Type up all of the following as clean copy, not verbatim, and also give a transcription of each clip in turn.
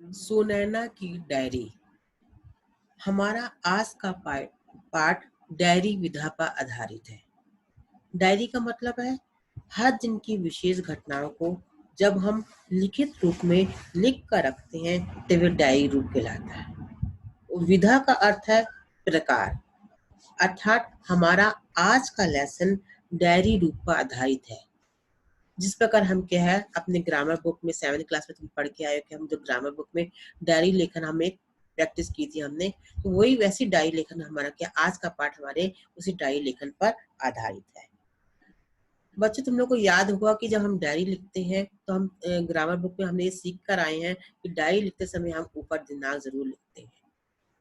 सुनैना की डायरी। हमारा आज का पाठ डायरी विधा पर आधारित है। डायरी का मतलब है हर दिन की विशेष घटनाओं को जब हम लिखित रूप में लिख कर रखते हैं तो वह डायरी रूप कहलाता है। विधा का अर्थ है प्रकार, अर्थात हमारा आज का लेसन डायरी रूप पर आधारित है। जिस प्रकार हम क्या है अपने ग्रामर बुक में 7th क्लास में तुम पढ़ के आए हो कि हम जो ग्रामर बुक में डायरी लेखन हमें प्रैक्टिस की थी हमने, तो वही वैसी डायरी लेखन हमारा क्या आज का पाठ हमारे उसी डायरी लेखन पर आधारित है। बच्चों तुम लोग को याद होगा कि जब हम डायरी लिखते हैं तो हम ग्रामर बुक में हमने ये सीख कर आए हैं कि डायरी लिखते समय हम ऊपर दिनांक जरूर लिखते हैं।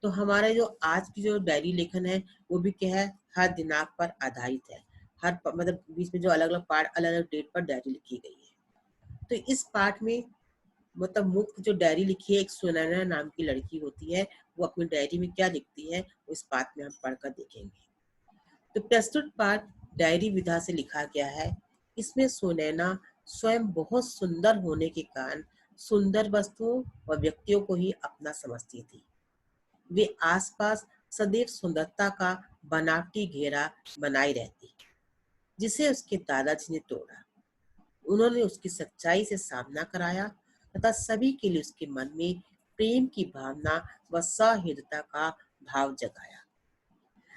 तो हमारे जो आज की जो डायरी लेखन है वो भी क्या है हर दिनांक पर आधारित है। मतलब बीच में जो अलग अलग पार्ट अलग अलग डेट पर डायरी लिखी गई है। तो इस पाठ में मतलब मुख्य जो डायरी लिखी है एक सुनैना नाम की लड़की होती है, वो अपनी डायरी में क्या लिखती है वो इस पाठ में हम पढ़कर देखेंगे। तो प्रस्तुत पाठ डायरी विधा से लिखा गया है। इसमें सुनैना स्वयं बहुत सुंदर होने के कारण सुंदर वस्तुओं और व्यक्तियों को ही अपना समझती थी। वे आसपास सदैव सुंदरता का बनावटी घेरा बनाई रहती, जिसे उसके दादाजी ने तोड़ा। उन्होंने उसकी सच्चाई से सामना कराया तथा सभी के लिए उसके मन में प्रेम की भावना व सहृदयता का भाव जगाया।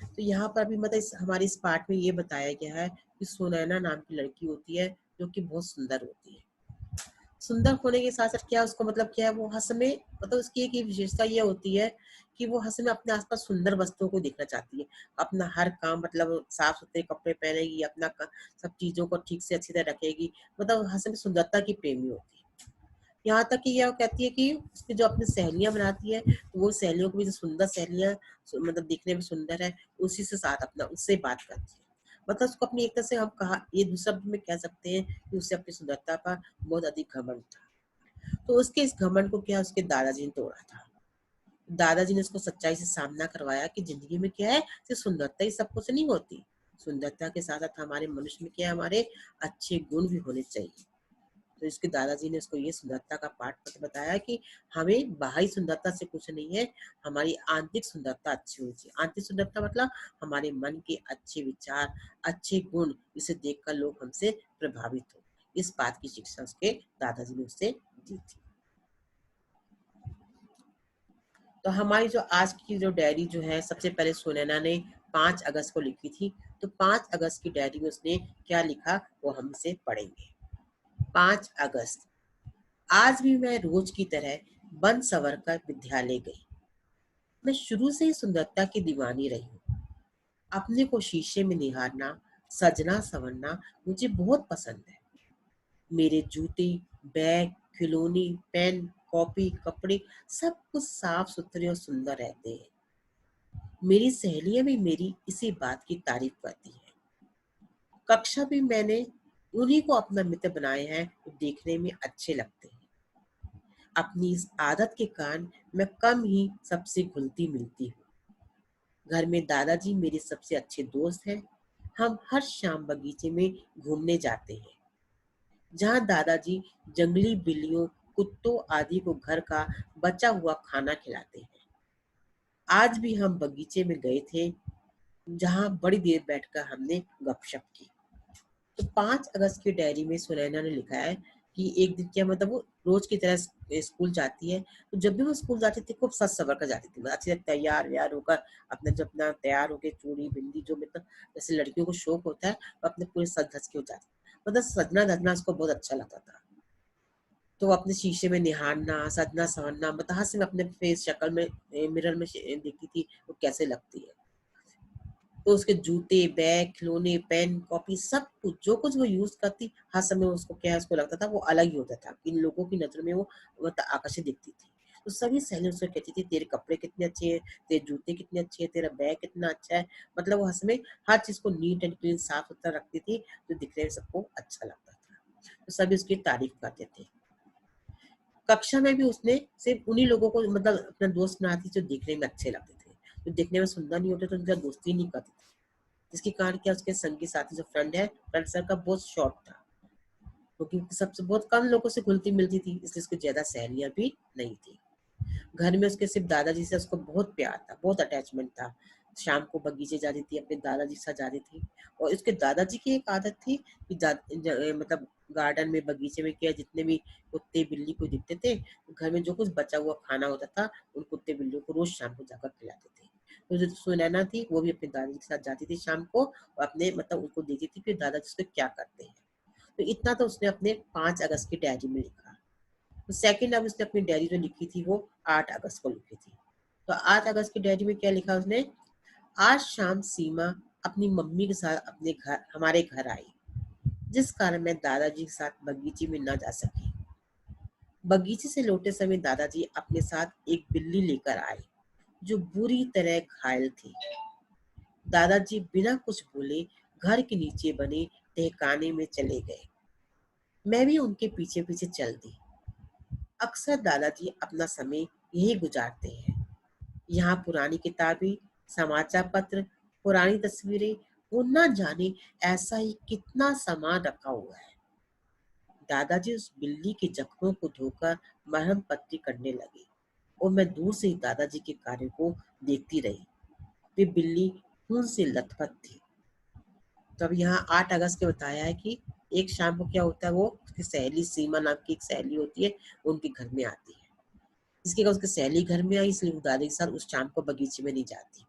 तो यहाँ पर भी मतलब हमारे इस पाठ में ये बताया गया है कि सुनैना नाम की लड़की होती है जो कि बहुत सुंदर होती है। सुंदर होने के साथ साथ क्या उसको मतलब क्या है वो हर समय मतलब उसकी एक विशेषता ये होती है कि वो हर समय अपने आसपास सुंदर वस्तुओं को देखना चाहती है। अपना हर काम मतलब साफ सुथरे कपड़े पहनेगी, अपना सब चीजों को ठीक से अच्छी तरह रखेगी, मतलब हर समय सुंदरता की प्रेमी होती है। यहाँ तक कि यह कहती है कि उसकी जो अपनी सहेलियां बनाती है तो वो सहेलियों को भी जो सुंदर सहेलियां मतलब दिखने में सुंदर है उसी से साथ अपना उससे बात करती है। मतलब उसको अपनी एक तरह से हम कहा ये दूसरे शब्द में कह सकते हैं कि उसे अपनी सुंदरता पर बहुत अधिक घमंड था। तो उसके इस घमंड को क्या उसके दादाजी ने तोड़ा था। दादाजी ने उसको सच्चाई से सामना करवाया कि जिंदगी में क्या है सिर्फ सुंदरता ही सब कुछ नहीं होती। सुंदरता के साथ साथ हमारे मनुष्य में क्या है हमारे अच्छे गुण भी होने चाहिए। तो इसके दादाजी ने उसको ये सुंदरता का पाठ पत्र बताया कि हमें बाहरी सुंदरता से कुछ नहीं है, हमारी आंतरिक सुंदरता अच्छी होनी चाहिए। आंतरिक सुंदरता मतलब हमारे मन के अच्छे विचार, अच्छे गुण, इसे देखकर लोग हमसे प्रभावित हो। इस बात की शिक्षा उसके दादाजी ने उससे दी थी। तो हमारी जो आज की जो डायरी जो है सबसे पहले सुनैना ने 5 अगस्त को लिखी थी। तो 5 अगस्त की डायरी में उसने क्या लिखा वो हम इसे पढ़ेंगे। 5 अगस्त। आज भी मैं रोज की तरह बन सवर कर विद्यालय गई। मैं शुरू से ही सुंदरता की दीवानी रही हूँ। अपने को शीशे में निहारना, सजना संवरना मुझे बहुत पसंद है। मेरे जूते, बैग, खिलौने, पेन, कॉपी, कपड़े सब कुछ साफ सुथरे और सुंदर रहते हैं। मेरी सहेलियां भी मेरी इसी बात की तारीफ करती हैं। कक्षा भी मैंने उन्हीं को अपना मित्र बनाए हैं जो देखने में अच्छे लगते हैं। अपनी इस आदत के कारण मैं कम ही सबसे घुलती मिलती हूँ। घर में दादाजी मेरे सबसे अच्छे दोस्त हैं। हम हर शाम बगीचे में घूमने जाते हैं, जहाँ दादाजी जंगली बिल्लियों, कुत्तों आदि को घर का बचा हुआ खाना खिलाते हैं। आज भी हम बगीचे में गए थे, जहाँ बड़ी देर बैठकर हमने गपशप की। तो 5 अगस्त की डायरी में सुनैना ने लिखा है कि एक दिन क्या मतलब वो रोज की तरह स्कूल जाती है। तो जब भी वो स्कूल जाती थी खूब सज सवर कर जाती थी, मतलब अच्छे से तैयार व्यार होकर अपना जो अपना तैयार होकर चूड़ी बिंदी जो मतलब जैसे लड़कियों को शौक होता है वो अपने पूरे सज धज के हो जाती थी। मतलब सजना धजना उसको बहुत अच्छा लगता था। तो वो अपने शीशे में निहारना, सजना संवरना मतलब हर समय अपने फेस शक्ल में मिरर में देखती थी वो कैसे लगती है। तो उसके जूते, बैग, खिलौने, पेन, कॉपी सब कुछ जो कुछ वो यूज़ करती, हर समय उसको क्या है उसको लगता था वो अलग ही होता था। इन लोगों की नज़र में वो मतलब आकर्षित दिखती थी। तो सभी सहेलियाँ उससे कहती थी तेरे कपड़े कितने अच्छे हैं, तेरे जूते कितने अच्छे हैं, तेरा बैग कितना अच्छा है। मतलब वो हर समय हर चीज़ को नीट एंड क्लीन साफ-सुथरा रखती थी, जो दिखने में सबको अच्छा लगता था। तो सभी उसकी तारीफ़ करते थे। कक्षा में भी उसने सिर्फ़ उन्हीं लोगों को मतलब अपना दोस्त बनाती जो दिखने में अच्छे लगते थे। जो दिखने में सुंदर नहीं होते तो उनके साथ दोस्ती नहीं करती थी। जिसके कारण क्या उसके संगी साथी जो फ्रेंड सर्कल का बहुत शॉर्ट था, क्योंकि सबसे बहुत कम लोगों से घुलती मिलती थी इसलिए उसको ज्यादा सहेलियां भी नहीं थी। घर में उसके सिर्फ दादाजी से उसको बहुत प्यार था, बहुत अटैचमेंट था। शाम को बगीचे जाती थी, अपने दादाजी के साथ जाती थी। और उसके दादाजी की एक आदत थी कि मतलब गार्डन में, बगीचे में क्या, जितने भी कुत्ते बिल्ली को दिखते थे, घर में जो कुछ बचा हुआ खाना होता था, उन कुत्ते बिल्लियों को रोज शाम को जाकर खिलाते थे। तो जो सुनैना थी वो भी अपने दादाजी के साथ जाती थी शाम को, और अपने मतलब उनको देखती थी कि दादाजी उसको क्या करते हैं। तो इतना तो उसने अपने 5 अगस्त की डायरी में लिखा। तो सेकंड, अब उसने अपनी डायरी जो लिखी थी वो 8 अगस्त को लिखी थी। तो 8 अगस्त की डायरी में क्या लिखा उसने? आज शाम सीमा अपनी मम्मी के साथ अपने घर, हमारे घर आई, जिस कारण मैं दादाजी के साथ बगीचे में न जा सकी। बगीचे से लौटे समय दादाजी अपने साथ एक बिल्ली लेकर आए, जो बुरी तरह घायल थी। दादाजी बिना कुछ बोले घर के नीचे बने तहखाने में चले गए। मैं भी उनके पीछे पीछे चल दी। अक्सर दादाजी अपना समय यही गुजारते हैं। यहाँ पुरानी किताबें, समाचार पत्र, पुरानी तस्वीरें, वो न जाने ऐसा ही कितना सामान रखा हुआ है। दादाजी उस बिल्ली के जख्मों को धोकर मरहम पट्टी करने लगे, और मैं दूर से ही दादाजी के कार्य को देखती रही। वे बिल्ली खून से लथपथ थी। तो अब यहाँ 8 अगस्त के बताया है कि एक शाम को क्या होता है, वो उसकी सहेली सीमा नाम की एक सहेली होती है, वो उनके घर में आती है। इसके बाद उसकी सहेली घर में आई, इसलिए वो दादी के साथ उस शाम को बगीचे में नहीं जाती।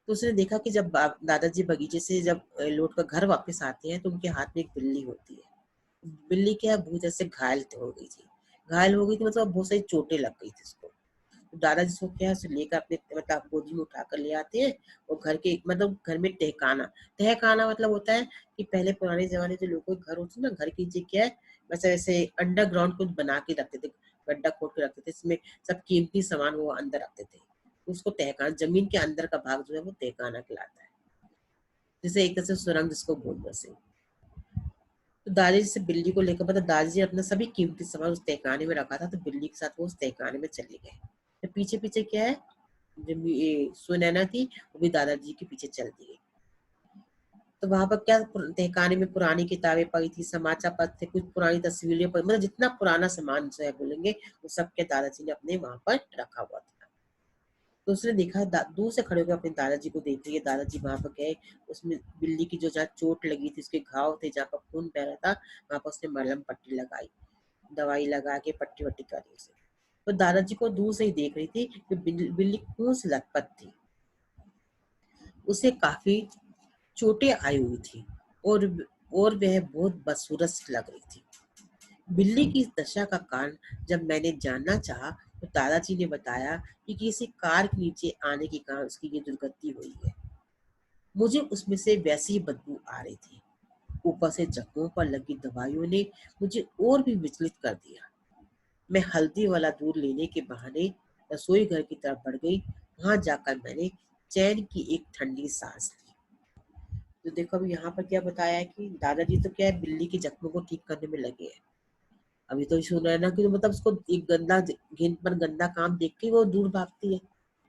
तो उसने देखा कि जब दादाजी बगीचे से जब लौट कर घर वापस आते हैं, तो उनके हाथ में एक बिल्ली होती है। बिल्ली क्या है, बहुत ऐसे घायल हो गई थी। घायल हो गई थी मतलब बहुत सारी चोटें लग गई थी उसको। तो दादाजी उसको क्या है, उसे लेकर अपने मतलब गोदी में उठाकर ले आते हैं, और घर के मतलब घर में टहकाना, टहकाना मतलब होता है कि पहले पुराने जमाने के लोगों के घर होते ना, घर की नीचे क्या है, वैसे वैसे अंडरग्राउंड कुछ बना के रखते थे, गड्ढा खोद के रखते थे, इसमें सब कीमती सामान वो अंदर रखते थे। उसको तहखाना, जमीन के अंदर का भाग जो है वो तहखाना कहलाता है, जैसे एक तरह से सुरंग जिसको बोलते हैं। तो दादाजी से बिल्ली को लेकर, मतलब दादाजी ने अपना सभी कीमती सामान उस तहखाने में रखा था, तो बिल्ली के साथ वो उस तहखाने में चले गए। तो पीछे पीछे क्या है, जब ये सुनैना थी, वो भी दादाजी के पीछे चल दी गई। तो वहां पर क्या, तहखाने में पुरानी किताबें पड़ी थी, समाचार पत्र थे, कुछ पुरानी तस्वीरें पड़ी, मतलब जितना पुराना सामान जो है बोलेंगे, वो सब के दादाजी ने अपने वहां पर रखा हुआ था। तो उसने देखा, दूर से खड़े होकर अपने दादाजी को देख रही है। दादाजी वहां पर गए, उसमें बिल्ली की जो जहाँ चोट लगी थी, उसके घाव थे, जहाँ पर खून बह रहा था, वहां पर उसने मलहम पट्टी लगाई, दवाई लगा के पट्टी वट्टी करी उसे। तो दादाजी को दूर से ही देख रही थी कि बिल्ली खून से लथपथ थी, उसे काफी चोटें आई हुई थी, और और वह बहुत बदसूरत सी लग रही थी। बिल्ली की इस दशा का कारण जब मैंने जानना चाहा, तो दादाजी ने बताया कि किसी कार के नीचे आने के कारण उसकी ये दुर्गति हुई है। मुझे उसमें से वैसी ही बदबू आ रही थी। ऊपर से जख्मों पर लगी दवाइयों ने मुझे और भी विचलित कर दिया। मैं हल्दी वाला दूध लेने के बहाने रसोई घर की तरफ बढ़ गई। वहां जाकर मैंने चैन की एक ठंडी सांस ली। तो देखो अभी यहाँ पर क्या बताया है कि दादाजी तो क्या है, बिल्ली के जख्मों को ठीक करने में लगे हैं। अभी तो सुना है ना कि मतलब उसको एक गंदा, घिन पर गंदा काम देख के वो दूर भागती है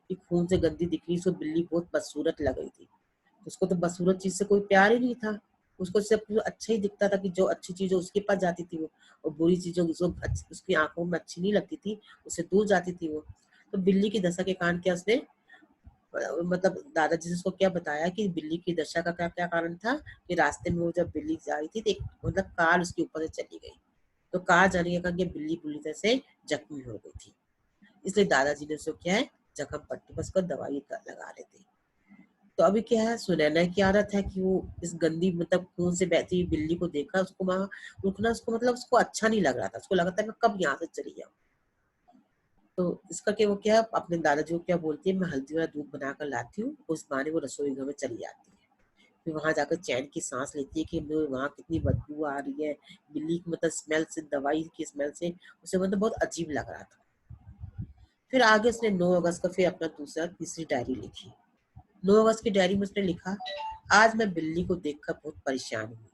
कि खून से गंदी दिख रही, सो बिल्ली बहुत बदसूरत लग रही थी। उसको तो बदसूरत चीज से कोई प्यार ही नहीं था। उसको सिर्फ जो अच्छा ही दिखता था, कि जो अच्छी चीज हो उसके पास जाती थी वो, और बुरी चीजों जो उसकी आंखों में अच्छी नहीं लगती थी, उससे दूर जाती थी वो। तो बिल्ली की दशा के कारण क्या उसने मतलब दादाजी ने उसको क्या बताया कि बिल्ली की दशा का क्या क्या कारण था, कि रास्ते में वो जब बिल्ली जा रही थी, तो एक मतलब कार उसके ऊपर से चली गई। तो कार जाने के कारण ये बिल्ली पूरी तरह से जख्मी हो गई थी। इसलिए दादाजी ने उसको क्या है, जख्म पट्टी पर उसको दवाई लगा रहे थे। तो अभी क्या है, सुनैना की आदत है कि वो इस गंदी मतलब खून से बहती हुई बिल्ली को देखा, उसको वहां रुकना, उसको मतलब उसको अच्छा नहीं लग रहा था। उसको लगा था मैं कब यहाँ से चली जाऊँ। तो इसका क्या, वो क्या अपने दादाजी को क्या बोलती है, मैं हल्दी वाला दूध बनाकर लाती हूँ। उस बहाने वो रसोई घर में चली जाती है। फिर वहां जाकर चैन की सांस लेती है कि वहां कितनी बदबू आ रही है, बिल्ली की मतलब स्मेल से, दवाई की स्मेल से उसे मतलब बहुत अजीब लग रहा था। फिर आगे उसने 9 अगस्त का फिर अपना दूसरा तीसरी डायरी लिखी। 9 अगस्त की डायरी में उसने लिखा, आज मैं बिल्ली को देखकर बहुत परेशान हुई।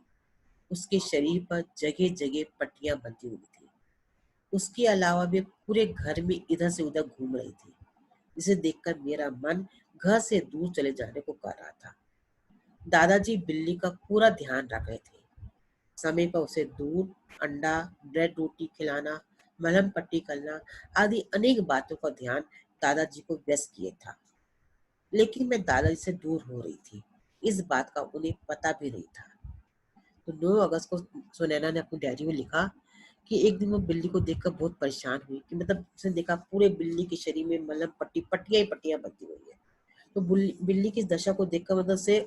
उसके शरीर पर जगह जगह पट्टियां बंधी हुई थी। उसके अलावा वे पूरे घर में इधर से उधर घूम रही थी, जिसे देखकर मेरा मन घर से दूर चले जाने को कर रहा था। दादाजी बिल्ली का पूरा ध्यान रख रहे थे। समय पर उसे दूध, अंडा, ब्रेड रोटी खिलाना, मलहम पट्टी करना आदि अनेक बातों का ध्यान दादाजी को व्यस्त किए था। लेकिन मैं दादाजी से दूर हो रही थी, इस बात का उन्हें पता भी नहीं था। तो 9 अगस्त को सुनैना ने अपनी डायरी में लिखा कि एक दिन वो बिल्ली को देखकर बहुत परेशान हुई कि मतलब उसने देखा पूरे बिल्ली के शरीर में मतलब पट्टियां ही पट्टियां बंधी हुई है। तो बिल्ली की इस दशा को देखकर मतलब से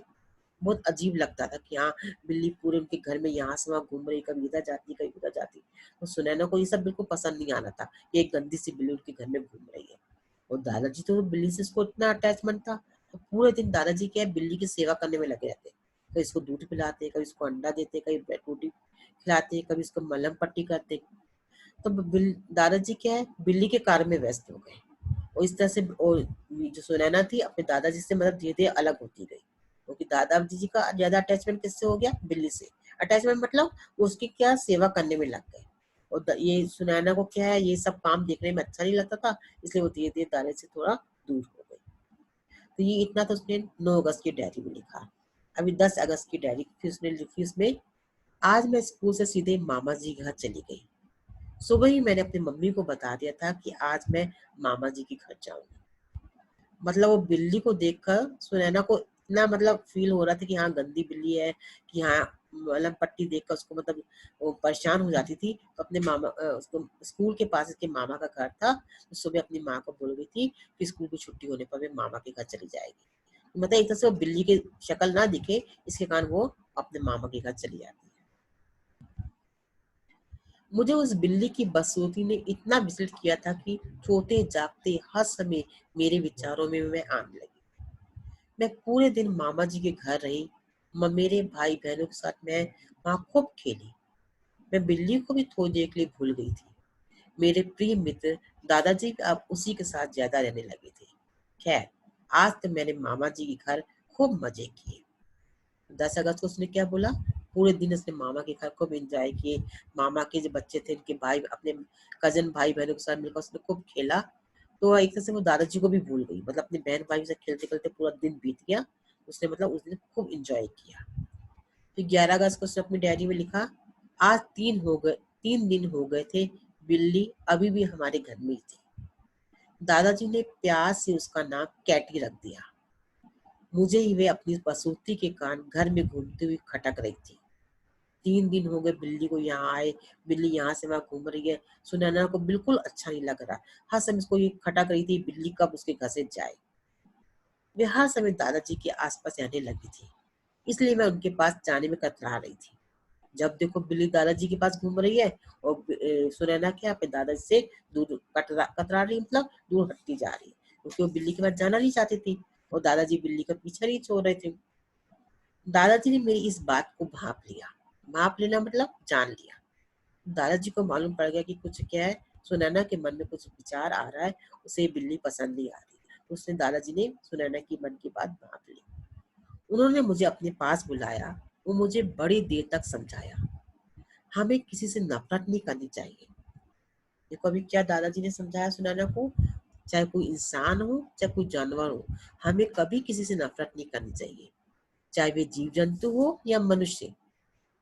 बहुत अजीब लगता था कि हाँ, बिल्ली पूरे उनके घर में यहाँ से वहाँ घूम रही, कभी इधर जाती, कभी उधर जाती। तो सुनैना को ये सब बिल्कुल पसंद नहीं आ रहा था कि एक गंदी सी बिल्ली उनके घर में घूम रही है। और दादाजी तो बिल्ली से इसको इतना अटैचमेंट था, तो पूरे दिन दादाजी क्या है बिल्ली की सेवा करने में लगे रहते। कभी इसको दूध पिलाते, कभी इसको अंडा देते, कभी ब्रेड रोटी खिलाते, कभी इसको मलहम पट्टी करते। तो दादाजी क्या है बिल्ली के कार्य में व्यस्त हो गए। और इस तरह से और ये जो सुनैना थी अपने दादाजी से मतलब धीरे धीरे अलग होती गई, क्योंकि दादाजी जी का ज्यादा अटैचमेंट किससे हो गया, बिल्ली से। अटैचमेंट मतलब वो उसकी क्या सेवा करने में लग गए। और ये सुनैना को क्या है ये सब काम देखने में अच्छा नहीं लगता था, इसलिए वो धीरे धीरे दादाजी से थोड़ा दूर हो गई। तो ये इतना तो उसने 9 अगस्त की डायरी में लिखा। अभी 10 अगस्त की डायरी फिर उसने लिखी, उसमें आज मैं स्कूल से सीधे मामा जी के घर चली गई। सुबह ही मैंने अपनी मम्मी को बता दिया था कि आज मैं मामा जी के घर जाऊंगी। मतलब वो बिल्ली को देखकर सुनैना को इतना मतलब फील हो रहा था कि हाँ गंदी बिल्ली है, कि हाँ मतलब पट्टी देखकर उसको मतलब वो परेशान हो जाती थी। तो अपने मामा उसको स्कूल के पास इसके मामा का घर था, तो सुबह अपनी माँ को बोल गई थी कि स्कूल की छुट्टी होने पर वे मामा के घर चली जाएगी। मतलब एक तरह से वो बिल्ली की शक्ल ना दिखे, इसके कारण वो अपने मामा के घर चली जाती है। मुझे उस बिल्ली की बदसूरती ने इतना विचलित किया था कि सोते जागते हर समय मेरे विचारों में मैं आने लगी। मैं पूरे दिन मामा जी के घर रही। मेरे भाई बहनों के साथ मैं वहाँ खूब खेली। मैं बिल्ली को भी थोड़ी देर के लिए भूल गई थी। मेरे प्रिय मित्र दादाजी भी अब उसी के साथ ज्यादा रहने लगे थे। खैर, आज तो मैंने मामा जी के घर खूब मजे किए। 10 अगस्त को उसने क्या बोला, पूरे दिन उसने मामा के घर खूब एंजॉय किए। मामा के जो बच्चे थे उनके भाई अपने कजन भाई बहनों के साथ मिलकर उसने खूब खेला। तो एक तरह से वो दादाजी को भी भूल गई, मतलब अपने बहन भाई से खेलते खेलते पूरा दिन बीत गया। उसने मतलब उस दिन खूब एंजॉय किया। फिर 11 अगस्त को उसने अपनी डायरी में लिखा, आज 3 दिन हो गए थे, बिल्ली अभी भी हमारे घर में ही थी। दादाजी ने प्यार से उसका नाम कैटी रख दिया। मुझे ही वे अपनी प्रसूति के कारण घर में घूमती हुई खटक रही थी। 3 दिन हो गए बिल्ली को यहाँ आए, बिल्ली यहाँ से वहाँ घूम रही है। सुनैना को बिल्कुल अच्छा नहीं लग रहा। हर समय उसको ये खटक रही थी बिल्ली कब उसके घर से जाए। वे हर समय दादाजी के आसपास रहने लगी थी, इसलिए मैं उनके पास जाने में कतरा रही थी। जब देखो बिल्ली दादाजी के पास घूम रही है और सुनैना क्या अपने दादाजी से दूर कतरा कतरा रही, मतलब दूर हटती जा रही है, क्योंकि वो बिल्ली के पास जाना नहीं चाहती थी और दादाजी बिल्ली का पीछा नहीं छोड़ रहे थे। दादाजी ने मेरी इस बात को भांप लिया। भांप लेना मतलब जान लिया। दादाजी को मालूम पड़ गया कि कुछ क्या है, सुनैना के मन में कुछ विचार आ रहा है, उसे बिल्ली पसंद नहीं आ रही। तो उसने दादाजी ने सुनैना की मन की बात भांप ली। उन्होंने मुझे अपने पास बुलाया। वो मुझे बड़ी देर तक समझाया, हमें किसी से नफरत नहीं करनी चाहिए। देखो अभी क्या दादाजी ने समझाया सुनैना को, चाहे कोई इंसान हो चाहे कोई जानवर हो, हमें कभी किसी से नफरत नहीं करनी चाहिए, चाहे वे जीव जंतु हो या मनुष्य।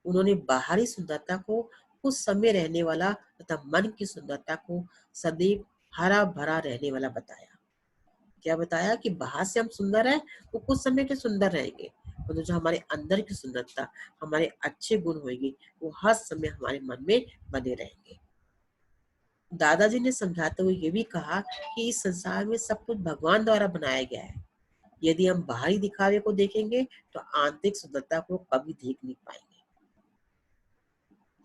उन्होंने बाहरी सुंदरता को कुछ समय रहने वाला तथा मन की सुंदरता को सदैव हरा भरा रहने वाला बताया। क्या बताया कि बाहर से हम सुंदर हैं, वो कुछ समय के सुंदर रहेंगे, और जो हमारे अंदर की सुंदरता, हमारे अच्छे गुण होंगे, वो हर समय हमारे मन में बने रहेंगे। दादाजी ने समझाते हुए ये भी कहा कि इस संसार में सब कुछ भगवान द्वारा बनाया गया है। यदि हम बाहरी दिखावे को देखेंगे तो आंतरिक सुंदरता को कभी देख नहीं पाएंगे।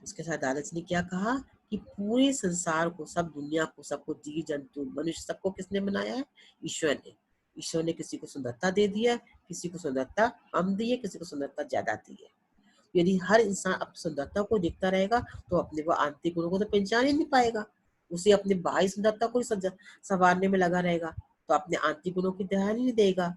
उसके साथ दादाजी ने क्या कहा कि पूरे संसार को, सब दुनिया को, सबको, जीव जंतु मनुष्य, सबको किसने बनाया है, ईश्वर ने। ईश्वर ने किसी को सुंदरता दे दी है, किसी को सुंदरता कम दी है, किसी को सुंदरता ज्यादा दी है। यदि हर इंसान अपनी सुंदरता को देखता रहेगा तो अपने वो आंतरिक गुणों को तो पहचान ही नहीं पाएगा। उसे अपने बाहरी सुंदरता को ही संवारने में लगा रहेगा, तो अपने आंतरिक गुणों की ध्यान ही नहीं देगा।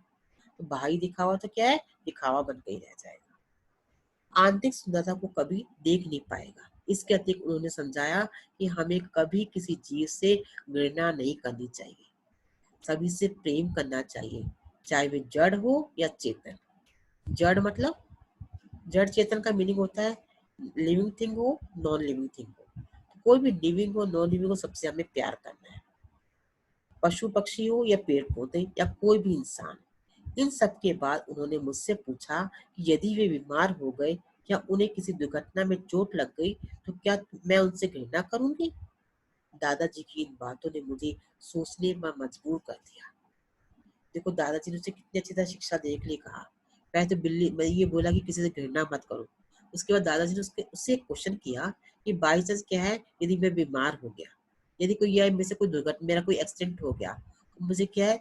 तो बाहरी दिखावा तो क्या है, दिखावा बन के ही रह जाएगा, आंतरिक सुंदरता को कभी देख नहीं पाएगा। इसके अतिरिक्त उन्होंने समझाया कि हमें कभी किसी चीज से घृणा नहीं करनी चाहिए, सभी से प्रेम करना चाहिए, चाहे वे जड़ हो या चेतन। जड़ मतलब, जड़ चेतन का मीनिंग होता है लिविंग थिंग हो, नॉन लिविंग थिंग हो। तो कोई भी लिविंग हो नॉन लिविंग हो, सबसे हमें प्यार करना है। पशु पक्षी हो या पेड़ पौधे या कोई भी इंसान। इन सब के बाद उन्होंने मुझसे पूछा कि यदि वे बीमार हो गए या उन्हें किसी दुर्घटना में चोट लग गई तो क्या मैं उनसे घृणा करूंगी? दादाजी की इन बातों ने मुझे सोचने में मजबूर कर दिया। देखो, दादाजी ने उसे कितनी अच्छी तरह शिक्षा देने के लिए कहा। पहले तो बिल्ली मैं ये बोला कि किसी से घृणा मत करो। उसके बाद दादाजी ने उससे एक क्वेश्चन किया कि बाई चांस क्या है, यदि मैं बीमार हो गया, यदि कोई या मेरे से कोई दुर्घटना, मेरा कोई एक्सीडेंट हो गया, तो मुझे क्या है,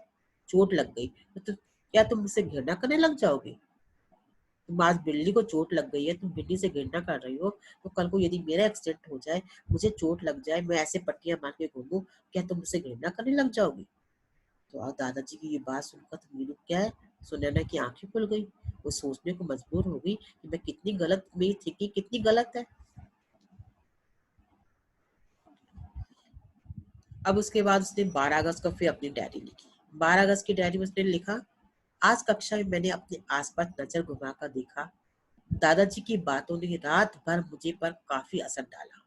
चोट लग गई, तो क्या तुम मुझसे घृणा करने लग जाओगे? तुम आज बिल्ली को चोट लग गई है, तुम बिल्ली से घृणा कर रही हो, तो कल को यदि मेरा एक्सीडेंट हो जाए, मुझे चोट लग जाए, मैं ऐसे पट्टियां मार के घूमूं, क्या तुम मुझसे घृणा करने लग जाओगी? तो दादाजी की ये बात सुनकर तो मीनू क्या है, सुनैना की आंखें खुल गई। वो सोचने को मजबूर हो गई कि मैं कितनी गलत, मेरी थिंकिंग कितनी गलत है। अब उसके बाद उसने 12 अगस्त को फिर अपनी डायरी लिखी। 12 अगस्त की डायरी में उसने लिखा, आज कक्षा में मैंने अपने आसपास नजर घुमाकर देखा, दादाजी की बातों ने रात भर मुझे पर काफी असर डाला।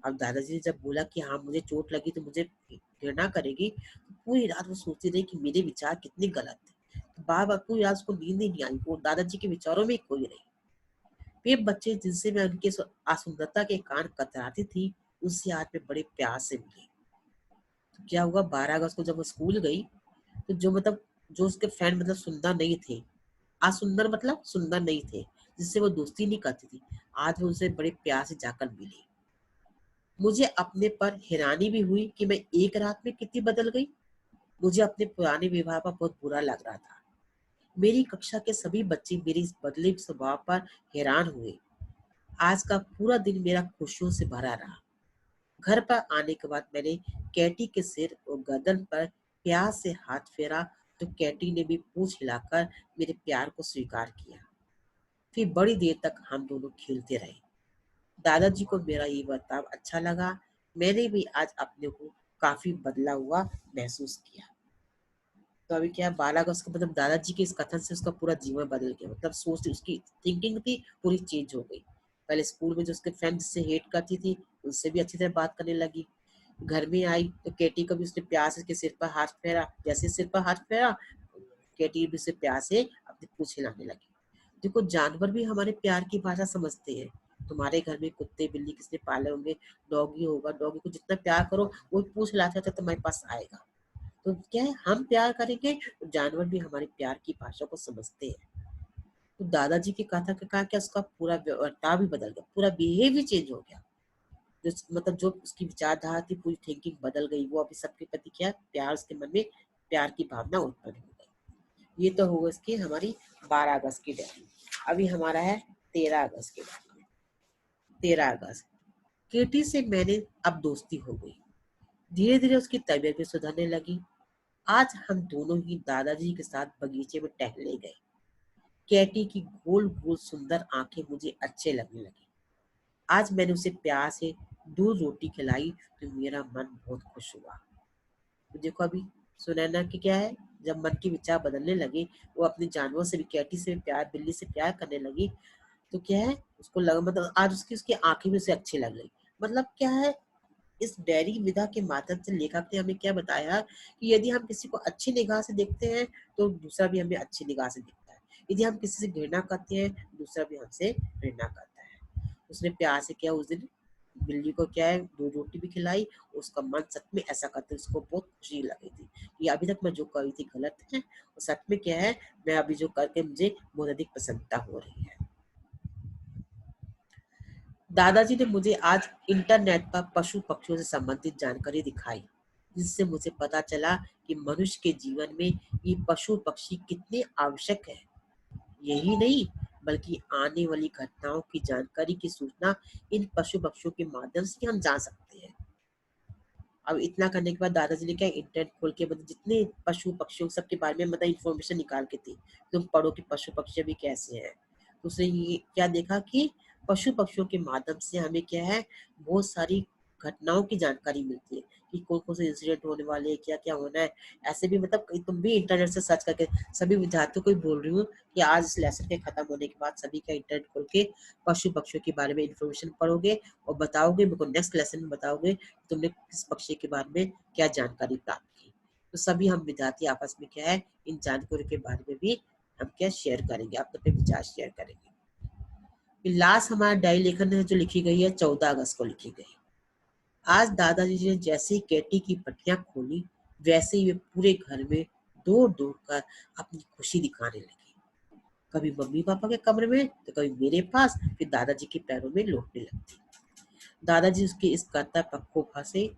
अब दादाजी ने जब बोला कि हाँ मुझे चोट लगी तो मुझे घृणा करेगी, तो पूरी रात वो सोचती रही कि मेरे विचार कितने गलत थे। तो बार बार पूरी रात उसको नींद ही नहीं आई, वो दादाजी के विचारों में ही खोई रही। वे बच्चे जिनसे मैं उनके असुंदरता के कारण कतराती थी, उनसे आज मैं बड़े प्यार से मिली। तो क्या हुआ, 12 अगस्त को जब वो स्कूल गई, तो जो उसके फ्रेंड सुंदर नहीं थे, असुंदर सुंदर नहीं थे, जिससे वो दोस्ती नहीं करती थी, आज वो उनसे बड़े प्यार से जाकर मिली। मुझे अपने पर हैरानी भी हुई कि मैं एक रात में कितनी बदल गई। मुझे अपने पुराने व्यवहार पर बहुत बुरा लग रहा था। मेरी कक्षा के सभी बच्चे मेरे इस बदले स्वभाव पर हैरान हुए। आज का पूरा दिन मेरा खुशियों से भरा रहा। घर पर आने के बाद मैंने कैटी के सिर और गर्दन पर प्यार से हाथ फेरा, तो कैटी ने भी पूंछ हिलाकर मेरे प्यार को स्वीकार किया। फिर बड़ी देर तक हम दोनों खेलते रहे। दादाजी को मेरा ये बर्ताव अच्छा लगा। मैंने भी आज अपने को काफी बदला हुआ महसूस किया। तो अभी क्या है, 12 अगस्त को दादाजी के इस कथन से उसका पूरा जीवन बदल गया। सोच, उसकी थिंकिंग थी पूरी चेंज हो गई। पहले स्कूल में जो उसके फ्रेंड जिससे हेट करती थी, उससे भी अच्छी तरह बात करने लगी। घर में आई तो केटी को भी उसने प्यार से उसके सिर पर हाथ फेरा। जैसे सिर पर हाथ फेरा, केटी भी उसे प्यार से अपनी पूंछ हिलाने लगी। देखो, जानवर भी हमारे प्यार की भाषा समझते हैं। तुम्हारे घर में कुत्ते बिल्ली किसने पाले होंगे, डॉगी होगा, डॉगी को जितना प्यार करो वो पूंछ हिलाता है तो तुम्हारे पास आएगा। तो क्या है, हम प्यार करेंगे तो जानवर भी हमारे प्यार की भाषा को समझते हैं। तो दादाजी की कथा के कहा क्या, उसका पूरा बर्ताव भी बदल गया, पूरा बिहेवियर चेंज हो गया। जो उसकी विचारधारा थी, पूरी थिंकिंग बदल गई। वो अभी सबके प्रति क्या है, प्यार, उसके मन में प्यार की भावना उत्पन्न हो गई। ये तो होगा इसकी हमारी 12 अगस्त की डायरी। अभी हमारा है 13 अगस्त की डायरी। 13 अगस्त, केटी से मैंने अब दोस्ती हो गई। धीरे धीरे उसकी तबीयत भी सुधरने लगी। आज हम दोनों ही दादाजी के साथ बगीचे में टहलने गए। कैटी की गोल गोल सुंदर आंखें मुझे अच्छे लगने लगी। आज मैंने उसे प्यार से दूध रोटी खिलाई, तो मेरा मन बहुत खुश हुआ। तो देखो अभी सुनैना की क्या है, जब मन के विचार बदलने लगे, वो अपने जानवर से भी, कैटी से भी प्यार, बिल्ली से प्यार करने लगी, तो क्या है, उसको लगा आज उसकी उसकी आंखें भी उसे अच्छी लग गई। क्या है, इस डायरी विधा के माध्यम से लेखक ने हमें क्या बताया कि यदि हम किसी को अच्छी निगाह से देखते हैं तो दूसरा भी हमें अच्छी निगाह से देखता है। यदि हम किसी से घृणा करते हैं, दूसरा भी हमसे घृणा करता है। उसने प्यार से क्या, उस दिन बिल्ली को क्या है, दो रोटी भी खिलाई। उसका मन सच में ऐसा करते, उसको बहुत खुशी लगी थी कि अभी तक मैं जो करी थी गलत है, और सच में क्या है, मैं अभी जो करके मुझे बहुत अधिक प्रसन्नता हो रही है। दादाजी ने मुझे आज इंटरनेट पर पशु पक्षियों से संबंधित जानकारी दिखाई, जिससे मुझे पता चला कि मनुष्य के जीवन में ये पशु पक्षी कितने आवश्यक है। यही नहीं, बल्कि आने वाली घटनाओं की जानकारी की सूचना इन पशु पक्षियों के माध्यम से हम जान सकते हैं। अब इतना करने के बाद दादाजी ने क्या, इंटरनेट खोल के जितने पशु पक्षियों सबके बारे में इंफॉर्मेशन निकाल के थी, तुम पढ़ो कि पशु पक्षी भी कैसे हैं। तो उसने ये क्या देखा कि पशु पक्षियों के माध्यम से हमें क्या है, बहुत सारी घटनाओं की जानकारी मिलती है कि कौन-कौन से इंसिडेंट होने वाले हैं, क्या-क्या होना है। ऐसे भी मतलब तुम भी इंटरनेट से सर्च करके सभी विद्यार्थियों को भी बोल रही हूँ कि आज इस लेसन के खत्म होने के बाद सभी का इंटरनेट खोल के पशु-पक्षियों के बारे में इन्फॉर्मेशन पढ़ोगे और बताओगे मेरे को नेक्स्ट लेसन में बताओगे कि तुमने किस पक्षी के बारे में क्या जानकारी प्राप्त की। तो सभी हम विद्यार्थी आपस में क्या है इन जानकारियों के बारे में भी हम क्या शेयर करेंगे, अपने विचार शेयर करेंगे। लास्ट हमारा डायरी लेखन है जो लिखी गई है 14 अगस्त को लिखी गई। आज दादाजी ने जैसे ही केटी की पट्टियां खोली वैसे ही वे पूरे घर में दौड़ दौड़ कर अपनी खुशी दिखाने लगी। कभी मम्मी पापा के कमरे में तो कभी मेरे पास, फिर दादाजी के पैरों में लौटने लगती। दादाजी उसके इस करतब पर खूब हंसे।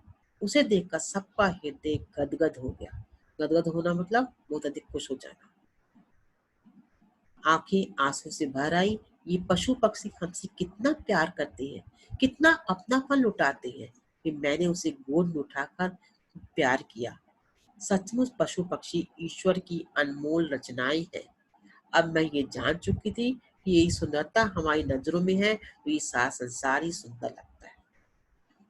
उसे देखकर सबका हृदय गदगद हो गया। गदगद होना मतलब बहुत अधिक खुश हो जाना। आंखें आंसू से भर आई। ये पशु पक्षी हमसे कितना प्यार करते हैं, कितना अपनापन लुटाते हैं। फिर मैंने उसे गोद में उठाकर प्यार किया। सचमुच पशु पक्षी ईश्वर की अनमोल रचनाएं हैं। अब मैं ये जान चुकी थी कि यही सुंदरता हमारी नजरों में है तो ये सारा संसार ही सुंदर लगता है।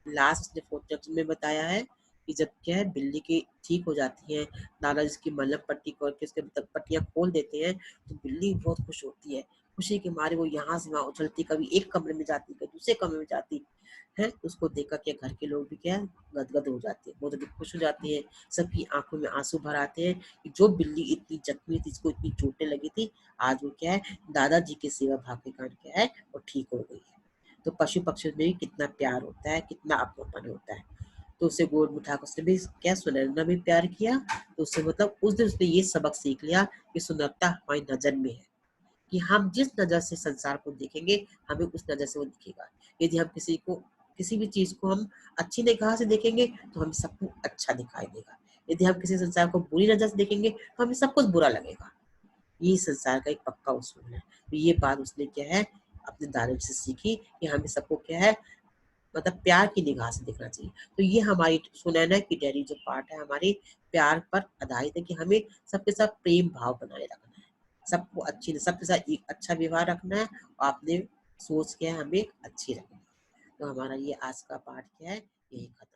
लास्ट उसने फोटो में बताया है कि जब क्या है बिल्ली की ठीक हो जाती है, दादाजी उसकी मलहम पट्टी करके उसके पट्टियां खोल देते हैं तो बिल्ली बहुत खुश होती है। खुशी के मारे वो यहाँ से वहाँ उछलती, कभी एक कमरे में जाती, कभी दूसरे कमरे में जाती है। उसको देखकर क्या घर के लोग भी क्या है गदगद हो जाते हैं, बहुत अधिक खुश हो जाती है। सबकी आंखों में आंसू भर आते हैं कि जो बिल्ली इतनी जख्मी थी, इसको इतनी चोटें लगी थी, आज वो क्या है दादाजी की सेवा भाव के कारण क्या है वो ठीक हो गई है। तो पशु पक्षियों में भी कितना प्यार होता है, कितना अपनापन होता है। तो उसे गोद में उठाकर उसने भी क्या सुनहरा भी प्यार किया। तो उससे मतलब उस दिन उसने ये सबक सीख लिया कि सुंदरता हमारी नजर में है, कि हम जिस नजर से संसार को देखेंगे हमें उस नजर से वो दिखेगा। यदि हम किसी भी चीज को हम अच्छी निगाह से देखेंगे तो हमें सब कुछ अच्छा दिखाई देगा। यदि हम किसी संसार को बुरी नजर से देखेंगे तो हमें सब कुछ बुरा लगेगा। ये संसार का एक पक्का उसूल है। तो ये बात उसने क्या है अपने दादाजी से सीखी कि हमें सबको क्या है मतलब प्यार की निगाह से देखना चाहिए। तो ये हमारी सुनैना की डायरी जो पार्ट है हमारे प्यार पर आधारित है कि हमें सबके साथ प्रेम भाव बनाए रखना है। सबको अच्छी सबके साथ एक अच्छा व्यवहार रखना है और अपने सोच क्या है हमें अच्छी रखनी है। तो हमारा ये आज का पार्ट क्या है यही खत्म।